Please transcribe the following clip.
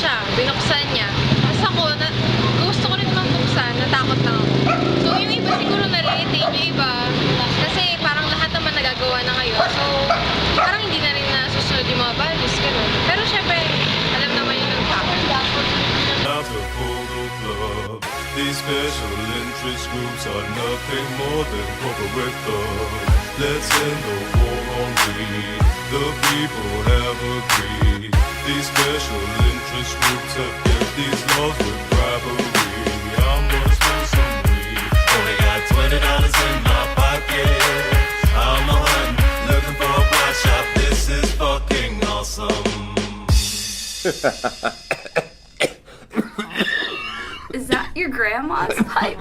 siya, binuksan niya. Tapos ako, gusto ko rin naman buksan, natakot lang ako. So, yung iba siguro na-retain, yung iba, kasi parang lahat naman nagagawa na ngayon. So, parang hindi na rin nasusunod yung mga values, gano'n. Pero syempre, alam naman yun ng tao. Now to pull the plug. These special interest groups are nothing more than corporate thugs. Let's end the war on greed. The people have agreed. These special interest groups have kept these laws with bribery. I'm gonna smoke some weed. Only got $20 in my pocket. I'm a hunting, looking for a pot shop. This is fucking awesome. Is that your grandma's pipe?